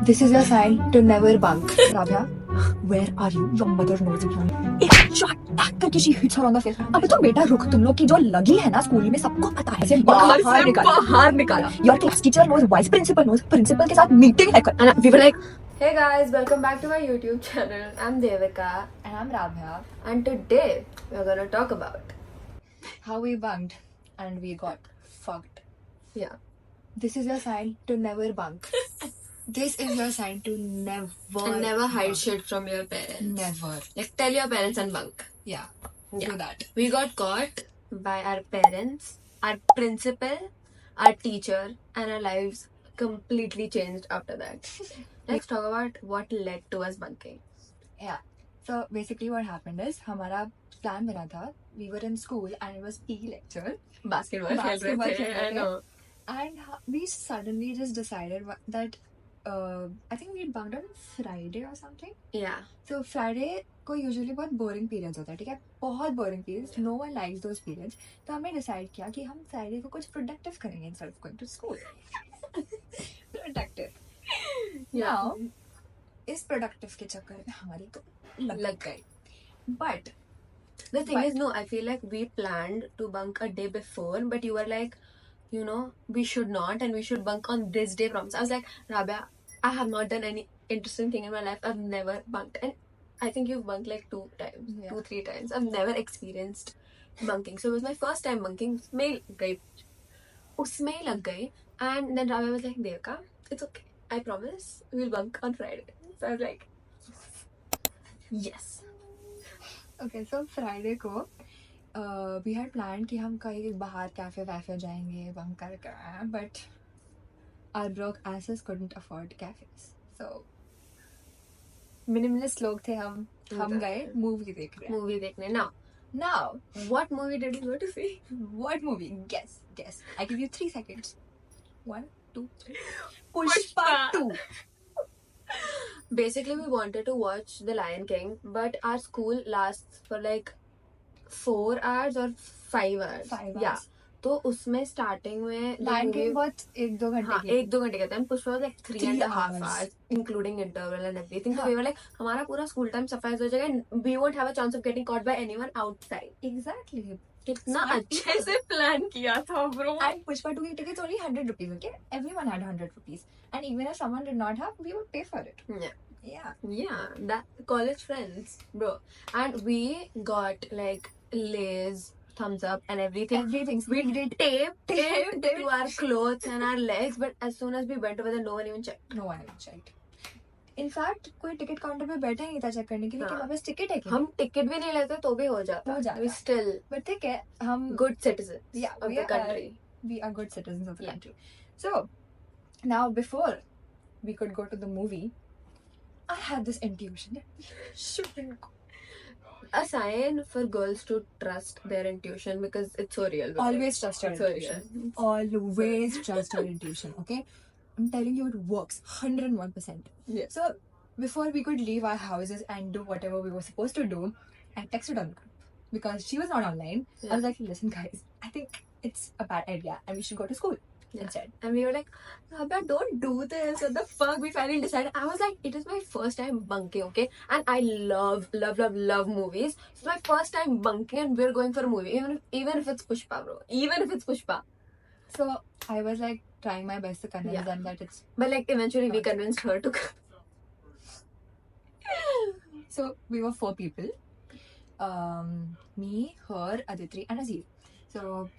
This is your sign to never bunk. Rabia, where are you? Your mother knows you. एक shot tack करके she hits her on the face. अब तो बेटा रुक, तुम लोग की जो लगी है ना स्कूल में सबको पता है. बाहर निकाल. Your class teacher knows, vice principal knows, principal के साथ meeting है. And we were like, Hey guys, welcome back to my YouTube channel. I'm Devika and I'm Rabia. and today we're gonna talk about How we bunked and we got fucked. yeah. This is your sign to never bunk. This is your sign to never And never hide bunk. shit from your parents. Never. Like tell your parents and bunk. Yeah. Yeah. Do that. We got caught by our parents, our principal, our teacher, and our lives completely changed after that. Let's talk about what led to us bunking. Yeah. So basically what happened is हमारा plan बना था. We were in school and it was PE lecture Basketball खेल रहे थे. I know. and we suddenly just decided that I think we bunked on Friday or something. Yeah. So Friday को usually बहुत boring periods होता है, ठीक है? बहुत boring periods. No one likes those periods. तो हमने decide किया कि हम Friday को कुछ productive करेंगे instead of going to school. Productive. Yeah. Now, इस productive के चक्कर में हमारी तो लग गई. But The thing is, no, I feel like we planned to bunk a day before, but you were like, you know, we should not, and we should bunk on this day. Promise. I was like, Rabia, I have not done any interesting thing in my life. I've never bunked, and I think you've bunked like 2 times, Yeah. 2-3 times. I've never experienced bunking, so it was my first time bunking. उसमें ही लग गई, and then Rabia was like, Devika, it's okay. I promise we'll bunk on Friday. So I was like, yes. okay, so Friday को we had planned कि हम कहीं बाहर cafe वैफे जाएंगे bunk कर but our broke asses couldn't afford cafes, so minimalist लोग थे हम गए movie देख रहे हैं. Movie देखने. Now What movie did you go to see? what movie? Guess. I give you 3 seconds. 1, 2, 3. Pushpa 2. Basically, we wanted to watch The Lion King, but our school lasts for like 4 hours or 5 hours. 5 Yeah. hours. तो उसमें starting में Lion King बहुत 1-2 घंटे हाँ की 1-2 घंटे का था. And Pushpa was like 3.5 hours. hours, including interval and everything. So हाँ. we were like, हमारा पूरा school time suffice हो जाएगा, and we won't have a chance of getting caught by anyone outside. Exactly. कितना Smart अच्छे से plan किया था, bro. And Pushpa 2 tickets only 100 rupees, okay? Everyone had 100 rupees. And even if someone did not have, we would pay for it. Yeah. Yeah. That college friends, bro. And we got like Lay's, thumbs up, and everything. Everything. We did taped Tape. to our clothes and our legs, but as soon as we went over there, no one even checked. No one even checked. In fact, कोई ticket counter पे बैठा ही नहीं था check करने के लिए कि हाँ. हमारे पास टिकट है कि हम टिकट भी नहीं लेते तो भी हो जाता. हो जाता. We still But ठीक है, हम good citizens Yeah, of we the are- country. we are good citizens of the Yeah. country. So, now before we could go to the movie, I had this intuition that we shouldn't go. A sign for girls to trust their intuition because it's so real. bro. Always trust your It's so intuition. real. Always trust your intuition, okay? I'm telling you, it works 101%. Yeah. So, before we could leave our houses and do whatever we were supposed to do, I texted on the group because she was not online. I was like, listen, guys, I think it's a bad idea and we should go to school instead. And we were like, Rabia, don't do this. What the fuck? We finally decided. I was like, it is my first time bunking, okay? And I love movies. It's my first time bunking and we're going for a movie. Even if it's Pushpa, bro. Even if it's Pushpa. So, I was like trying my best to convince them that it's. But like eventually we convinced her to come. So, we were 4 people. Me, her, Aditri, and Aziz. So,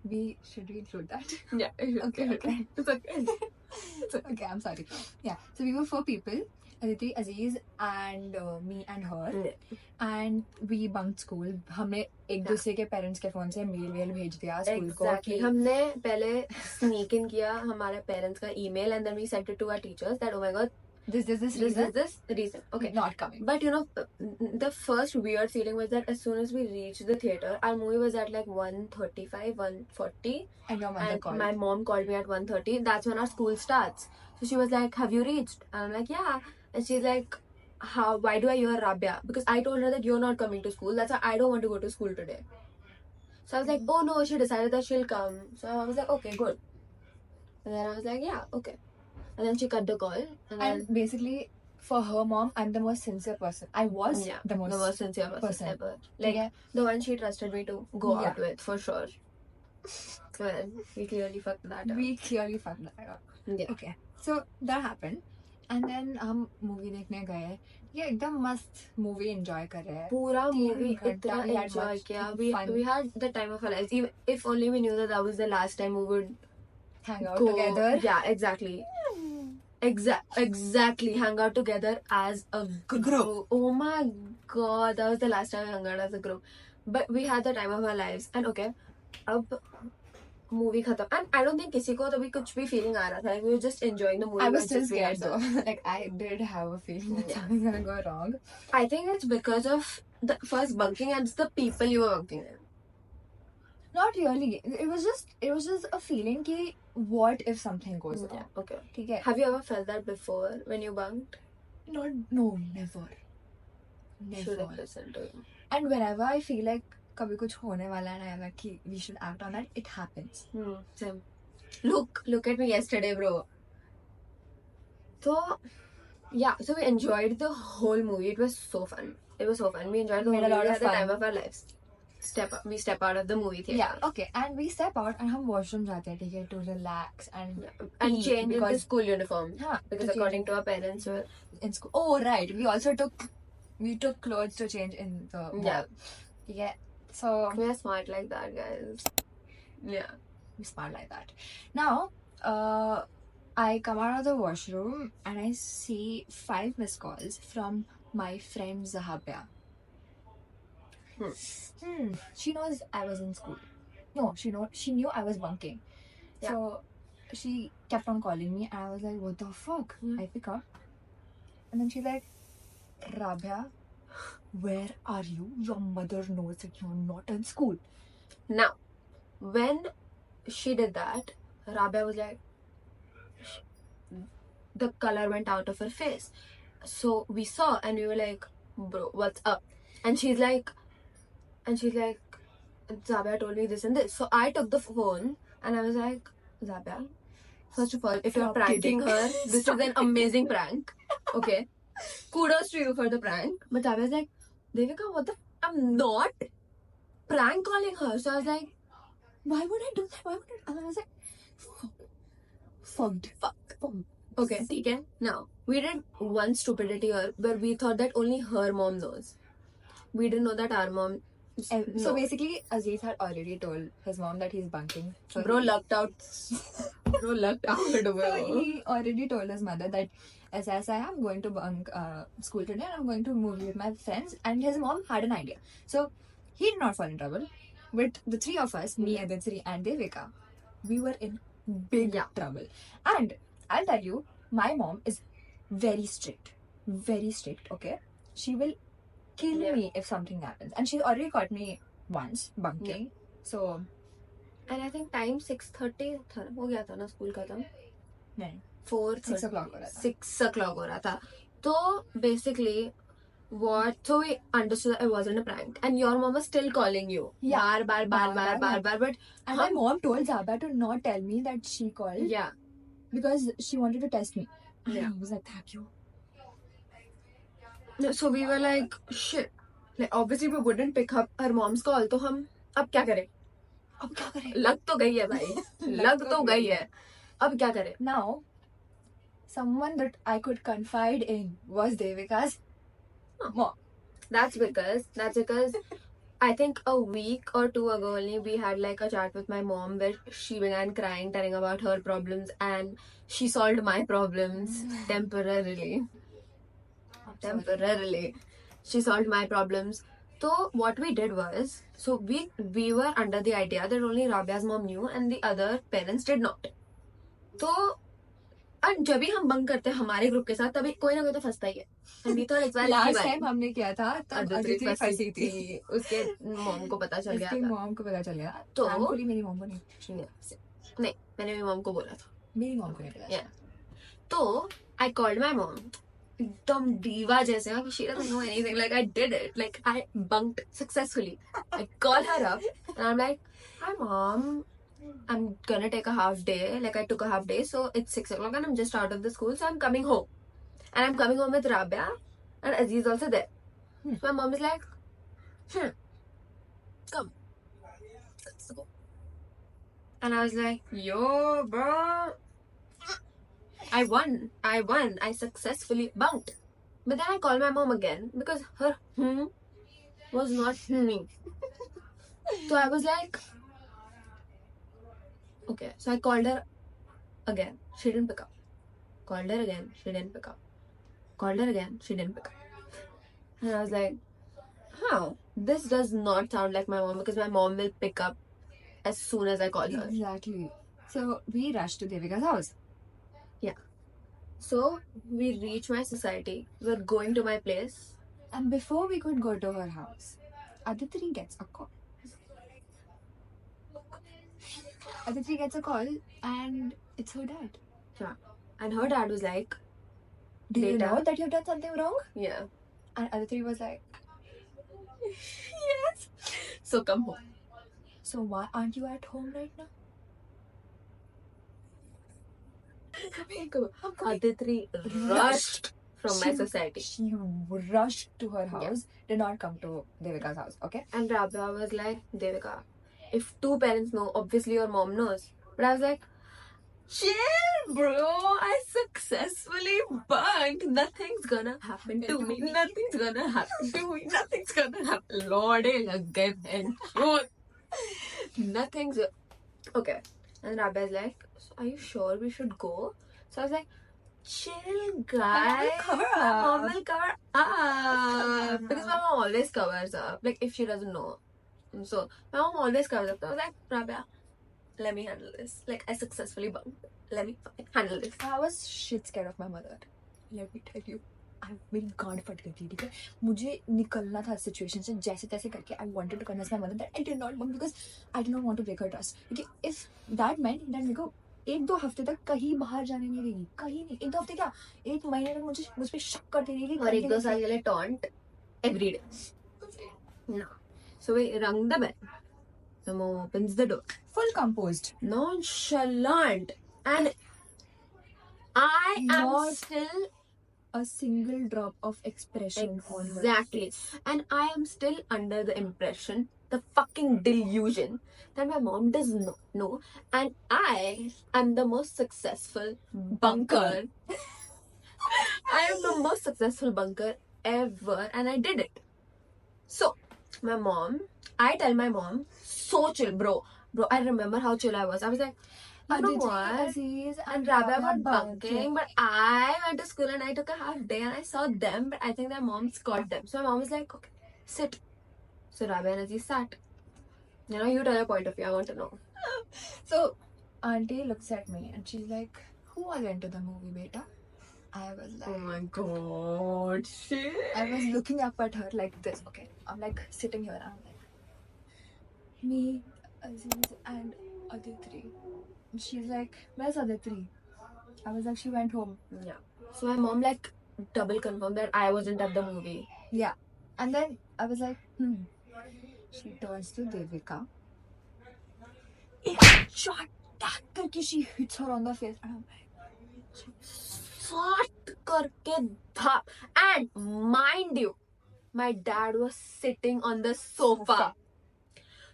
should we include that? Yeah. Okay. It's okay. Okay, I'm sorry. Yeah, so we were 4 people. Aditi, Aziz, and me and her. And we bunked school. हमने एक दूसरे के parents के phone से mail भेज दिया school को Exactly. हमने पहले sneak in किया हमारे parents का email and then we sent it to our teachers that oh my god this this reason is this reason. Okay. not coming. But you know, the first weird feeling was that as soon as we reached the theater, our movie was at like 1:35, 1:40. And your mother And called. my mom called me at 1:30. That's when our school starts. So she was like, have you reached? And I'm like, yeah. And she's like, why do I hear Rabia? Because I told her that you're not coming to school. That's why I don't want to go to school today. So I was like, oh no, she decided that she'll come. So I was like, okay, good. And then I was like, yeah, okay. and then she cut the call, and then And basically, for her mom, I'm the most sincere person. I was yeah, the most sincere person ever. Like Yeah. the one she trusted me to go Yeah. out with for sure. Well, we clearly fucked that up. We clearly fucked that up. Yeah. Okay, so that happened. And then हम movie देखने गए. ये एकदम मस्त movie enjoy कर रहे हैं. पूरा 3 मूवी घंटा इतना we had एंजॉय much किया. fun. We had the time of our lives. Even if only we knew that was the last time we would hang out go together. Yeah, exactly. Exactly. Hang out together as a group. Oh my god, that was the last time we hung out as a group. But we had the time of our lives. And okay, अब movie खत्म. And I don't think किसी को तभी कुछ भी feeling आ रहा था. Like, we were just enjoying the movie. I was and still just being scared though. ourselves. Like I did have a feeling that Yeah. something's gonna go wrong. I think it's because of the first bunking and it's the people you were bunking with. Not really. It was just a feeling कि what if something goes wrong? Yeah, okay. ठीक है. Have you ever felt that before when you bunked? No, never. Should have Never. listened to you. And whenever I feel like कभी कुछ होने वाला है ना, I'm like कि we should act on that. It happens. Same. Look at me yesterday, bro. So, yeah, so we enjoyed the whole movie. It was so fun. We enjoyed the Made a movie. lot We of had the fun. time of our lives. We step out of the movie theater. Yeah, okay. And we step out and हम washroom जाते हैं, ठीक है, to relax and And eat change into because school uniform. हाँ, Because to change according to our parents, we were in school. Oh right, we also took clothes to change in the mall. Yeah. Yeah. So we are smart like that, guys. Yeah. we smart like that. Now, I come out of the washroom and I see 5 missed calls from my friend Zahabia. She knows I was in school. No, she knew I was bunking. Yeah. So she kept on calling me and I was like, what the fuck? I pick up. And then she's like, Rabia, where are you? Your mother knows that you're not in school. Now, when she did that, Rabia was like, the color went out of her face. So we saw and we were like, bro, what's up? And she's like, Zabia told me this and this. So I took the phone and I was like, Zabia, first of all, if you're Stop pranking kidding. her, this is an amazing prank. Okay. Kudos to you for the prank. But Zabia was like, Devika, what the I'm not prank calling her. So I was like, Why would I do that? And I was like, fucked. okay, okay. Now, we did one stupidity here where we thought that only her mom knows. We didn't know that our mom. And so No. basically, Aziz had already told his mom that he's bunking. So Bro lucked out. Bro lucked out. So Bro. he already told his mother that as I am going to bunk school today and I'm going to movie with my friends, and his mom had an idea. So he did not fall in trouble. With the 3 of us, me, Aditri and Devika, we were in big Yeah. trouble. And I'll tell you, my mom is very strict. Very strict, okay? She will kill Yeah. me if something happens. And she's already caught me once bunking. So, And I think time 6:30 था ना, हो गया था ना school खत्म. नहीं, 4:30. 6 o'clock हो रहा था. 6 o'clock हो रहा था. So basically, so we understood that it wasn't a prank, and your mom was still calling you. Yeah. Bar, but And my mom told Zaba to not tell me that she called yeah. because she wanted to test me. Yeah. I was like, thank you. So we were like, shit. Like obviously we wouldn't pick up her mom's call. तो हम अब क्या करें? अब क्या करें? लग तो गई है भाई. लग तो गई है. अब क्या करें? Now, someone that I could confide in was Devika's mom. That's because I think a week or 2 ago only we had like a chat with my mom where she began crying, telling about her problems, and she solved my problems temporarily. She solved my problems. So what we did was, so we were under the idea that only Rabia's mom knew and the other parents did not. तो और जब भी हम bunk करते हैं हमारे group के साथ तभी कोई ना कोई तो फंसता ही है. And we thought it's well Last time हमने किया था तब अदिति अदिति फंसी थी. उसके मॉम को पता चल गया उसकी था. मॉम को पता चल गया. तो Thankfully मेरी मॉम को नहीं. नहीं मैंने मेरी मॉम को बोला था. मेरी मॉम को नहीं पता. Yeah. तो I called my mom. एकदम डीवा जैसे ना, she doesn't know anything. Like I did it. Like I bunked successfully. I call her up and I'm like, hi mom. I'm gonna take a half day. Like I took a half day, so it's 6 o'clock and I'm just out of the school, so I'm coming home. And I'm coming home with Rabia and Aziz also there. So my mom is like, come, let's go. And I was like, yo, bro, I won. I successfully bunked. But then I called my mom again because her was not me. So I was like, okay. So I called her again. She didn't pick up. Called her again. She didn't pick up. Called her again. She didn't pick up. And I was like, huh, this does not sound like my mom because my mom will pick up as soon as I call her. Exactly. So we rushed to Devika's house. So we reach my society. We're going to my place. And before we could go to her house, Aditri gets a call. Aditri gets a call and it's her dad. Yeah. And her dad was like, Do you Beta. know that you've done something wrong? yeah. And Aditri was like, Yes. So come home. so why aren't you at home right now? Aditri rushed from my She- society. She rushed to her house, did not come to Devika's house, okay? And Rabia was like, Devika, if two parents know, obviously your mom knows. But I was like, chill, bro. I successfully bunked. Nothing's gonna happen to me. Nothing's gonna happen to me. Nothing's gonna happen. Lord, again and nothing's okay. And Rabia is like, so are you sure we should go? So I was like, chill, guys. cover My mom up. will cover up. Because my mom always covers up. Like, if she doesn't know. So, my mom always covers up. So I was like, Rabia, let me handle this. Like, I successfully bunked. Let me fucking handle this. I was shit scared of my mother. Let me tell you. मेरी गांड फट गई थी, ठीक है? मुझे निकलना था सिचुएशन से जैसे तैसे करके. I wanted to convince my mother that I did not bunk because I did not want to break her trust. क्योंकि if that meant that मेरे को 1-2 हफ्ते तक कहीं बाहर जाने नहीं देगी, कहीं नहीं. 1-2 हफ्ते क्या, 1 महीने तक मुझ पे शक करती रहेगी. और 1-2 साल के लिए taunt every day. No. So we rung the bell. The mom opens the door. Full composed. Nonchalant. And I am Not still a single drop of expression on her. exactly. And I am still under the impression, the fucking delusion that my mom does not know. And I am the most successful bunker. I am the most successful bunker ever. And I did it. So, I tell my mom, so chill, bro. Bro, I remember how chill I was. I was like, you know Aditri, what? Aziz, And Rabia were bunked. bunking, but I went to school and I took a half day and I saw them, but I think their moms caught them. So my mom was like, okay, sit. So Rabia and Aziz sat. You know, you tell your point of view, I want to know. So, auntie looks at me and she's like, who was into the movie, beta? I was like, Oh my god, shit. I was looking up at her like this, okay? I'm like sitting here and I'm like, me, Aziz, and Aditri. And she's like, where's Aditri? I was like, she went home. Yeah. So my mom like double confirmed that I wasn't at the movie. Yeah. And then I was like, She turns to Devika. एक shot tack करके she hits her on the face. And I'm like, Shot karke dhap. And mind you, my dad was sitting on the sofa.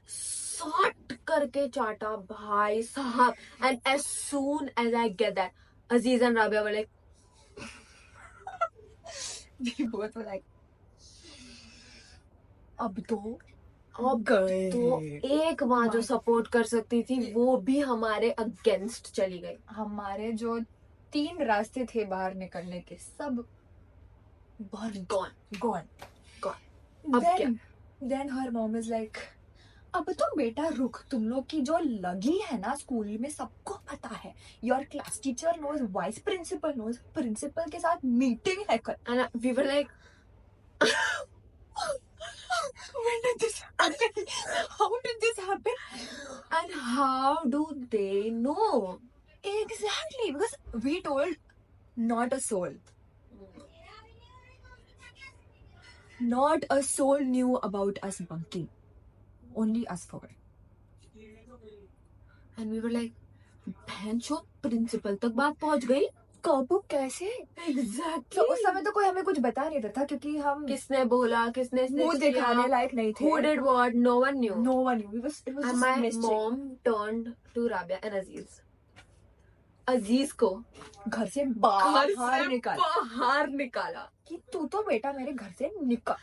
Shot karke chata, bhai sahab. And as soon as I get that, Aziz and Rabia were like, we both were like, अब तो एक वहां जो support कर सकती थी वो भी हमारे अगेंस्ट चली गई. हमारे जो 3 रास्ते थे बाहर निकलने के सब gone. अब क्या? Then her mom is like, अब तो बेटा रुक, तुम लोग की जो लगी है ना स्कूल में सबको पता है. Your class teacher knows, vice principal knows, principal के साथ मीटिंग है कल. And we were like, When did this happen? How did this happen? and how do they know? Exactly, because we told not a soul. Not a soul knew about us bunking. Only us four. and we were like, भैंचो principal तक बात पहुंच गई. कब कैसे? Exactly. तो उस समय तो कोई हमें कुछ बता नहीं रहा था क्योंकि हम किसने बोला, किसने मुंह दिखाने लायक नहीं थे. who did what, no one knew. No one knew. It was And just my mystery. mom turned to Rabia and Aziz. अजीज को घर से घर बाहर से निकाल बाहर निकाला. कि तू तो बेटा मेरे घर से निकल.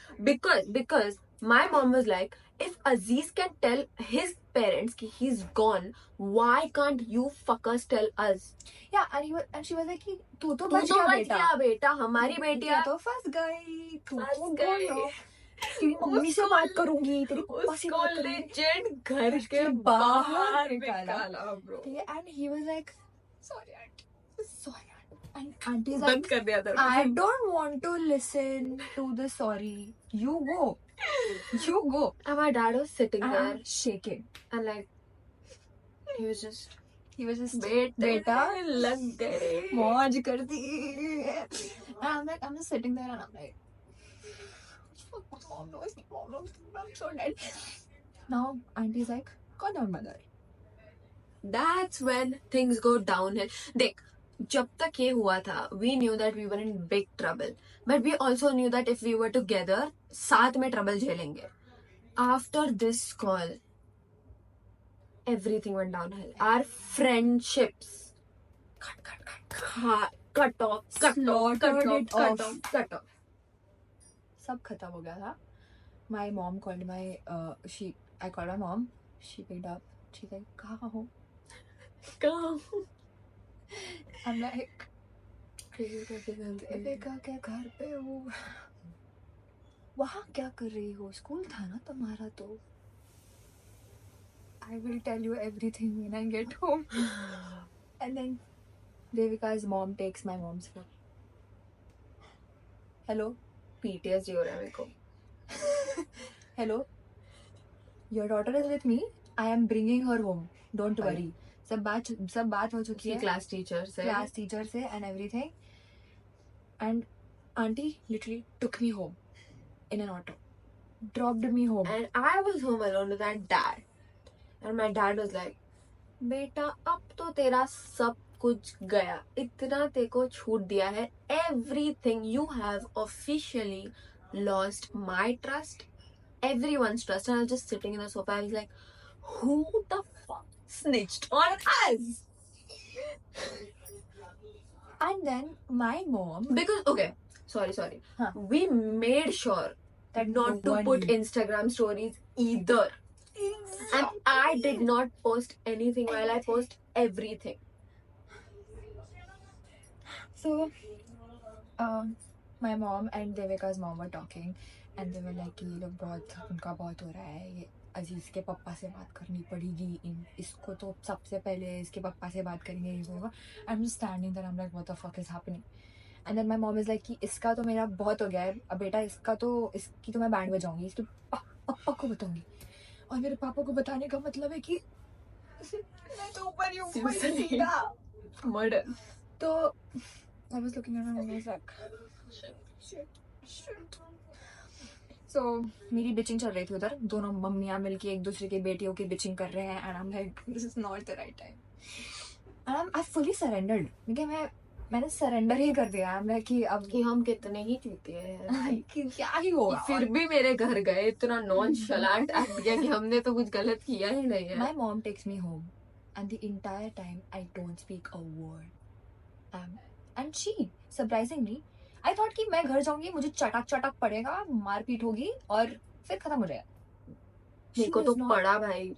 Because my mom was like, if Aziz can tell his parents कि he's gone, why can't you fuckers tell us? Yeah, and she was like कि तू तो तू बच तो गया बच बेटा. गया बेटा, हमारी बेटियां तू तो फंस गई. तू फंस तो गई. गई. तेरी मम्मी से बात करूंगी, तेरी पापा से उसको बात करूंगी. लेजेंड घर के बाहर बाहर निकाला. निकाला bro. And he was like, sorry auntie. And auntie is बंद like, कर दिया था. I don't want to listen to the sorry. You go. And my dad was sitting And there I'm shaking. and like he was just बेटा लग गए. मौज करती. And I'm just sitting there and I'm like, mom knows, I'm so dead. Now auntie's like, calm down mother. That's when things go downhill. देख, जब तक ये हुआ था, we knew that we were in big trouble, but we also knew that if we were together, साथ में trouble झेलेंगे. After this call, everything went downhill. Our friendships cut off. सब खत्म हो गया था. My mom called I called my mom. She picked up. She's like, कहाँ हो? I'm like, Devika के घर पे हो. वहाँ क्या कर रही हो? स्कूल था ना तुम्हारा तो. I will tell you everything when I get home. And then Devika's mom takes my mom's phone. Hello? PTSD हो रहा है मेरे को. Hello? Your daughter is with me. I am bringing her home. Don't worry. सब बात हो चुकी है. क्लास टीचर से and everything. And auntie literally took me home in an auto. Dropped me home. And I was home alone with my dad. And my dad was like, बेटा अब तो तेरा सब कुछ गया, इतना तेरे को छूट दिया है. Everything, you have officially lost my trust, everyone's trust. And I was just sitting in the sofa. I was like, who the fuck snitched on us? And then my mom, Because okay, sorry, Huh. we made sure that not to no one put knew. Instagram stories either. And I did not post anything while I post everything. So, my mom and Devika's mom were talking, and they were like कि ये लोग उनका बहुत हो रहा है. ये अजीज के पापा से बात करनी पड़ेगी. इसको तो सबसे पहले इसके पापा से बात करेंगे. ये होगा. I'm just standing there. I'm like, what the fuck is happening? And then my mom is like कि इसका तो मेरा बहुत हो गया है. अब बेटा इसकी तो मैं बैंड बजाऊंगी. इसके पापा को बताऊंगी. और मेरे पापा को बताने का मतलब है कि मैं तो ऊपर ही हूँ. Murder. तो I was looking at my mom. I was like, shit. So मेरी bitching चल रही थी उधर. दोनों मम्मियाँ मिलके एक दूसरे की बेटियों की bitching कर रहे हैं. And I'm like, this is not the right time. And I fully surrendered. क्योंकि मैंने surrender ही कर दिया. I'm like कि अब कि हम कितने ही चूते हैं. कि क्या ही होगा. फिर भी मेरे घर गए, इतना nonchalant act किया कि हमने तो कुछ गलत किया ही नहीं है. My mom takes me home, and the entire time I don't speak a word. And she, surprisingly, I thought कि मैं घर जाऊंगी, मुझे चटक पड़ेगा, मारपीट होगी और फिर खत्म हो जाएगा. मेरे को तो पड़ा भाई.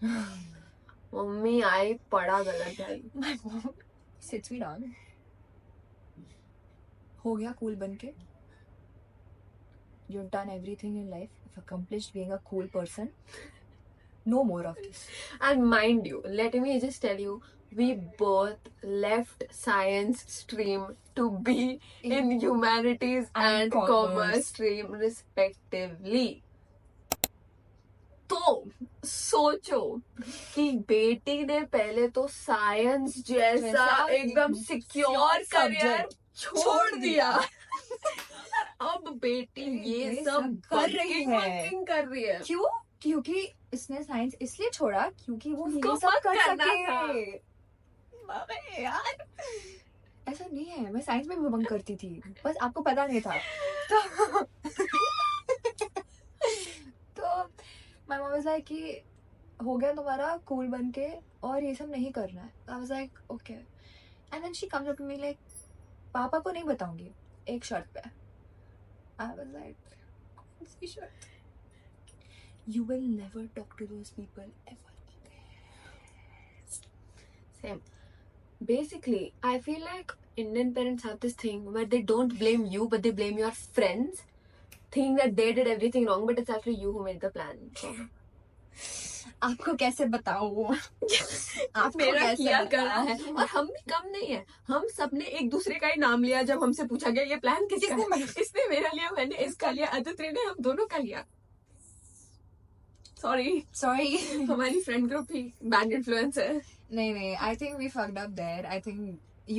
मम्मी आई, पड़ा गलत भाई. My mom sits me down. हो गया cool बन के. You've done everything in life. You've accomplished being a cool person. No more of this. And mind you, let me just tell you, we both left science stream to be in humanities and commerce stream respectively. तो सोचो कि बेटी ने पहले तो science जैसा एकदम secure career छोड़ दिया. अब बेटी ये सब कर रही है. कर रही है. क्योंकि इसने साइंस इसलिए छोड़ा क्योंकि वो उसको ये सब मत कर करना सके। अबे यार, ऐसा नहीं है, मैं साइंस में भी बंक करती थी, बस आपको पता नहीं था। तो माय मॉम वाज लाइक कि हो गया तुम्हारा कूल बन के और ये सब नहीं करना है। I was like okay, and then she comes up to me like पापा को नहीं बताऊंगी एक शर्त पे। आई वाज लाइक कौन सी शर्त? You will never talk to those people ever. Same. Basically, I feel like Indian parents have this thing where they don't blame you, but they blame your friends, thinking that they did everything wrong, but it's actually you who made the plan. आपको कैसे बताऊं? आपको मेरा कैसे किया बताऊं? करा है, और हम भी कम नहीं है। हम सबने एक दूसरे का ही नाम लिया जब हमसे पूछा गया ये प्लान किसका है? इसने मेरा लिया, मैंने इसका लिया, अदिति ने हम दोनों का लिया। सॉरी हमारी फ्रेंड ग्रुप ही बैड इन्फ्लुएंस है। नहीं, I think we fucked up there. I think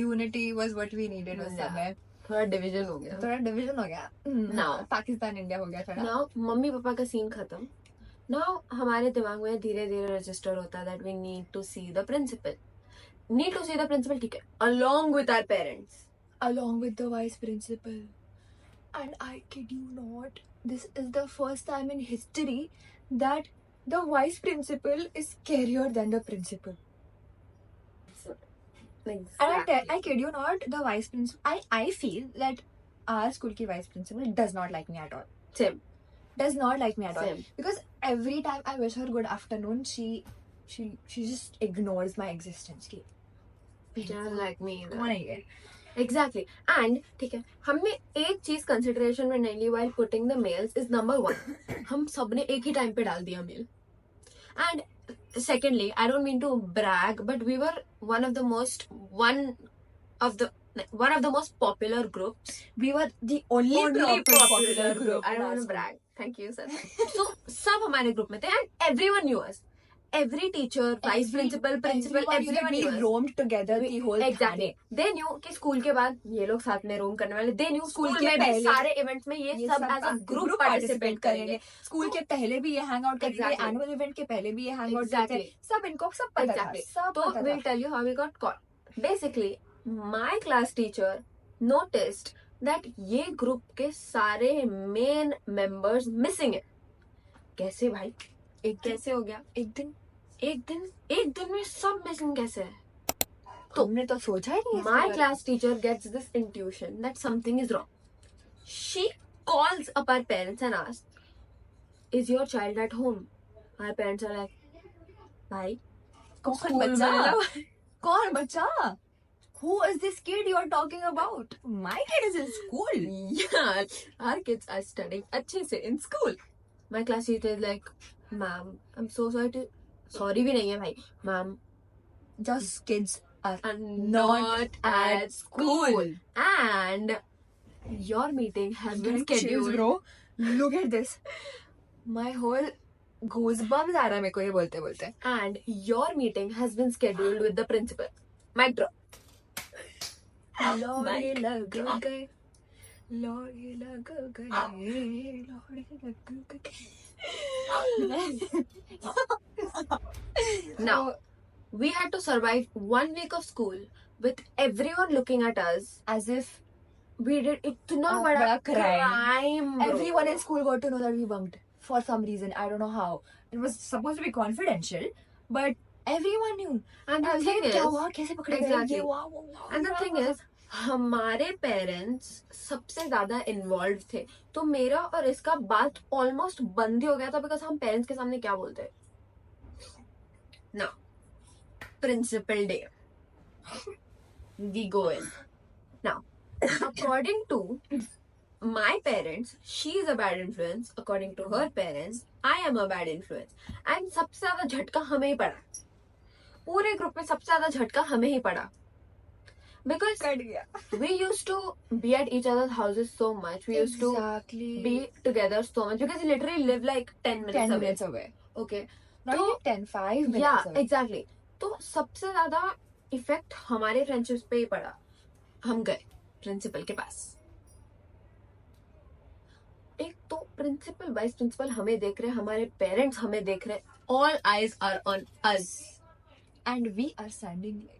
unity was what we needed उस Yeah. समय। थोड़ा डिवीजन हो गया। थोड़ा डिवीजन हो गया। Now. पाकिस्तान इंडिया हो गया थोड़ा। नाउ मम्मी पापा का सीन खत्म। नाउ हमारे दिमाग में धीरे धीरे रजिस्टर होता है that we need to see the principal. ठीक है, along with our parents. Along with the vice principal. And I kid you not, this is the first time in history that the vice principal is scarier than the principal. And I kid you not, the vice principal, I feel that our school ki vice principal does not like me at all. Same. Does not like me at all. Same. Because every time I wish her good afternoon, she just ignores my existence. Ki Just like me. कौन है ये? Exactly. And ठीक है, हमें एक चीज consideration में नहीं ली while putting the mails is number one. हम सबने एक ही टाइम पे डाल दिया mail. And secondly, I don't mean to brag, but we were one of the most popular groups. We were the only popular group. I don't want to brag. Thank you, sir. So सब हमारे group में थे and everyone knew us. Every teacher, vice principal, everyone we knew us. roamed together the whole Exactly. They knew कि school के बाद ये लोग साथ में रोम करने वाले। They knew स्कूल के में भी पहले सारे इवेंट्स में ये सब as a group participate करेंगे। स्कूल के पहले भी ये हैंग आउट करेंगे, Exactly. एनुअल इवेंट के पहले भी ये हैंग आउट Exactly. करते, सब इनको सब पता था, Exactly. सब तो पता we'll था। tell you how we got caught. Basically, my class teacher noticed that ये ग्रुप के सारे मेन मेंबर्स मिसिंग है। कैसे भाई? कैसे हो गया? एक दिन में सब मिसिंग कैसे है? तो हमने तो सोचा ही नहीं। My class teacher gets this intuition that something is wrong. She calls up our parents and asks, "Is your child at home?" Our parents are like, "भाई, कौन बच्चा? Who is this kid you are talking about? My kid is in school. Yeah, our kids are studying अच्छे से in school." My class teacher is like, "Ma'am, I'm so sorry to..." Sorry भी नहीं है भाई. "Ma'am, Just kids are are not at school. And your meeting has been scheduled." bro. Look at this. My whole goosebumps आ रहा है मेरे को ये बोलते बोलते। And your meeting has been scheduled with the principal. Mic drop. लौड़े लग गए, लौड़े लग गए, लौड़े लग गए। Now, we had to survive 1 week of school with everyone looking at us as if we did इतना बड़ा बड़ा crime. crime. Everyone in school got to know that we bunked for some reason. I don't know how. It was supposed to be confidential, but everyone knew. And the I was thing like, क्या is, हुआ? कैसे पकड़े गए? Exactly. ये हुआ, वो हुआ, and the वो thing हुआ। is, हमारे पेरेंट्स सबसे ज्यादा इन्वॉल्व थे, तो मेरा और इसका बात ऑलमोस्ट बंद ही हो गया था बिकॉज हम पेरेंट्स के सामने क्या बोलते। Now, principal day. We go in. Now, according to my parents, she is a bad influence. According to her parents, I am a bad influence. And सबसे ज्यादा झटका हमें ही पड़ा। पूरे ग्रुप में सबसे ज्यादा झटका हमें ही पड़ा। Because कट गया। we used to be at each other's houses so much. We used to be together so much because we literally live like 10 minutes 10 away. minutes away. Okay. Not तो even 10, 5 minutes yeah, away. exactly. तो सबसे ज्यादा effect हमारे friendships पे ही पड़ा। हम गए principal के पास। एक तो प्रिंसिपल वाइस प्रिंसिपल हमें देख रहे हैं, हमारे पेरेंट्स हमें देख रहे हैं, all eyes are on us and we are standing like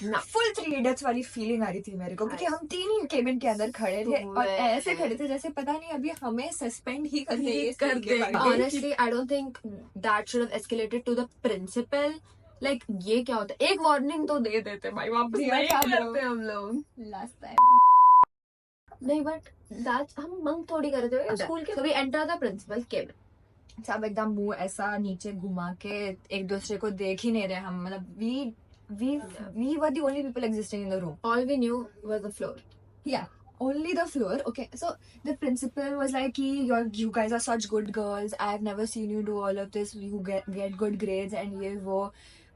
ना फुल थ्री इडियट्स वाली फीलिंग आ रही थी मेरे को, क्योंकि हम तीन ही केबिन के अंदर खड़े थे और ऐसे खड़े थे जैसे पता नहीं अभी हमें सस्पेंड ही कर देंगे। Honestly, I don't think that should have escalated to the principal. Like ये क्या होता है, एक वार्निंग तो दे देते भाई, वापस दिया नहीं था करते हम लोग। लास्ट टाइम नहीं बट दैट हम बंक थोड़ी कर रहे थे स्कूल के। So we enter the principal cabin. सब एकदम मुंह ऐसा नीचे घुमा के एक दूसरे को देख ही नहीं रहे हम, मतलब we were the only people existing in the room. All we knew was the floor. Yeah, only the floor. Okay, so the principal was like, you guys are such good girls. I've never seen you do all of this. You get good grades and ye wo.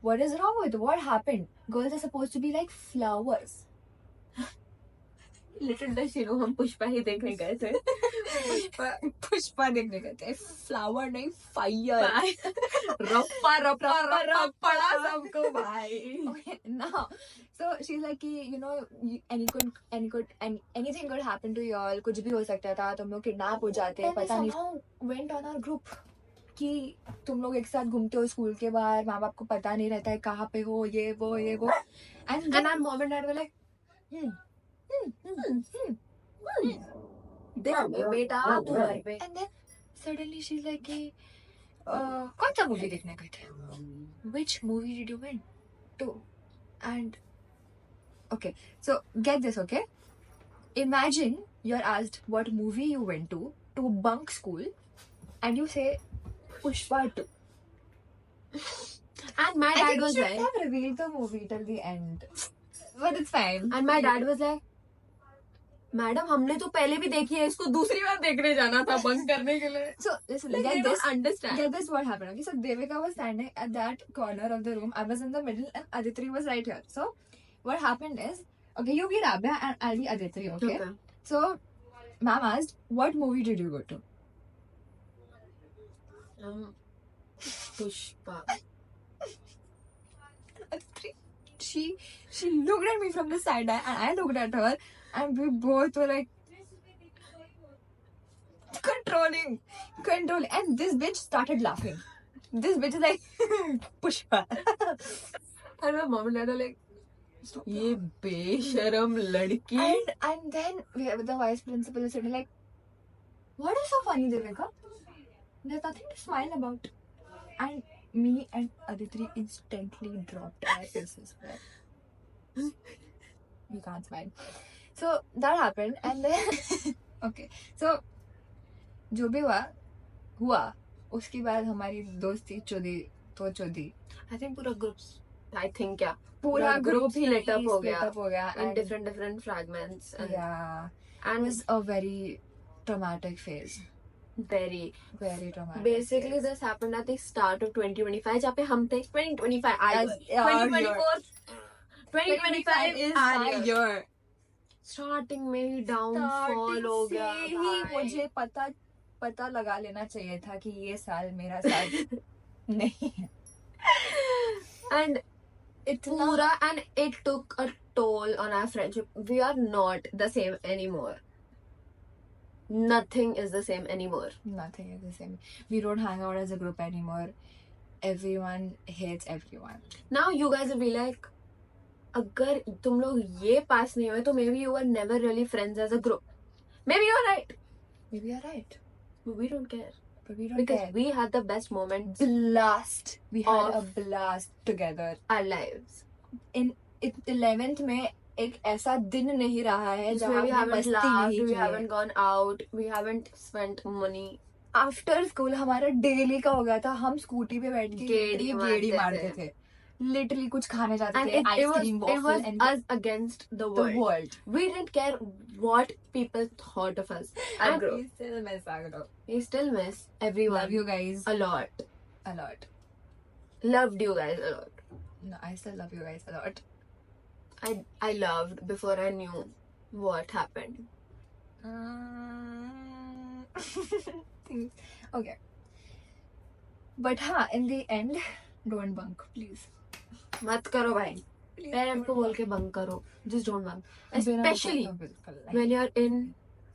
What is wrong with? What happened? Girls are supposed to be like flowers. Little does she know हम पुष्पा ही देखने गए थे। पुष्पा देखने गए थे, flower नहीं fire. रप्पा रप्पा रप्पा पड़ा सबको भाई। Okay, now, so she's like, anything could happen to y'all, कुछ भी हो सकता था, तुम लोग किडनैप हो जाते, पता नहीं। Went on our group कि तुम लोग एक साथ घूमते हो स्कूल के बाहर, माँ बाप को पता नहीं रहता है कहाँ पे हो, ये वो। And our mom and dad were like, देख बेटा तू घर पे। And then suddenly she's like कि कौन सा मूवी देखने गए थे? Which movie did you went to? And okay, so get this, okay? Imagine you're asked what movie you went to bunk school, and you say Pushpa 2. And my dad was I like, have revealed the movie till the end, but it's fine. and my dad was like, madam हमने तो पहले भी देखी है, इसको दूसरी बार देखने जाना था बंक करने के लिए। So listen, Like, they don't understand. Get this what happened. Okay, so Devika was standing at that corner of the room. I was in the middle and Aditri was right here. So what happened is, okay, you be Rabia and I'll be Aditri, okay? So ma'am asked, what movie did you go to? Pushpa. Aditri, she looked at me from the side and I looked at her and we both were like controlling, and this bitch started laughing. This bitch is like Pushpa. And my mom and dad were like, ये बेशरम लड़की। And then the vice principal is sitting like, what is so funny, Devika? There's nothing to smile about. And me and Aditri instantly dropped our faces. You can't smile. So that happened, and then okay, so जो भी हुआ उसके बाद हमारी दोस्ती चौधी। I think पूरा groups, I think क्या पूरा group ही split up हो गया in and different fragments and yeah, and it was a very traumatic phase. very Traumatic. basically phase. this happened at the start of 2025 जहाँ पे हम थे 2025 As our year. 2025 is our our year. year. Starting में ही downfall हो गया ही भाई। मुझे पता लगा लेना चाहिए था कि ये साल मेरा साल नहीं है। and इतना and it took a toll on our friendship. We are not the same anymore. Nothing is the same anymore. Nothing is the same. We don't hang out as a group anymore. Everyone hates everyone. Now you guys will be like, अगर तुम लोग ये पास नहीं हुए तो maybe you were never really friends as a group. Maybe you're right. Maybe you're right. But we don't care. But we don't Because care. we had the best moments Blast. We had a Of- blast together. our lives. In 11th में एक ऐसा दिन नहीं रहा है Where जहाँ we हमने haven't मस्ती laughed, नहीं we की है। haven't gone out, we haven't spent money. After school हमारा डेली का हो गया था, हम स्कूटी पे बैठ के गेड़ी गेड़ी मारते मारते थे, लिटरली कुछ खाने जाते And थे, it ice cream was waffle and us against the the world. world. We didn't care what people thought of us. And And we still miss Agro. we still miss everyone Love you guys a lot. a lot. Loved you guys a lot. No, I still love you guys a lot. I loved before I knew what happened. Okay. But in the end, don't bunk, please. मत करो भाई. Parent को बोल के bunk करो, just don't bunk, especially बिल्कुल when you're in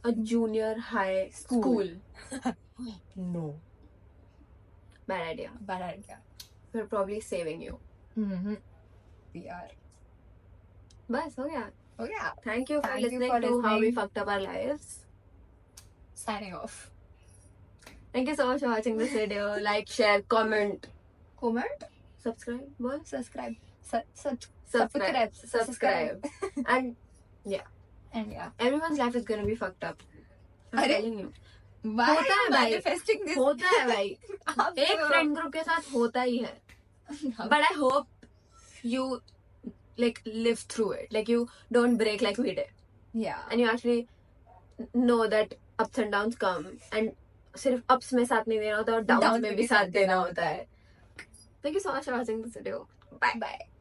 a junior high school. No, Bad idea. bad idea. We're probably saving you. We are. बस हो गया. Oh yeah. Thank you for Thank you listening for to how we listening. fucked up our lives. Signing off. Thank you so much for watching this video. Like, share, comment, Comment, subscribe. What? subscribe, Subscribe. And and yeah. everyone's life is gonna be fucked up. I'm अरे, telling you. Why होता है are you भाई. manifesting this? होता है भाई. आप एक तो- फ्रेंड ग्रुप के साथ होता ही है. But I hope you like live through it. Like you don't break like we did. Yeah. And you actually know that ups and downs come. And सिर्फ ups में साथ नहीं देना होता और downs में भी साथ देना होता है. Thank you so much for watching this video. Bye. Bye.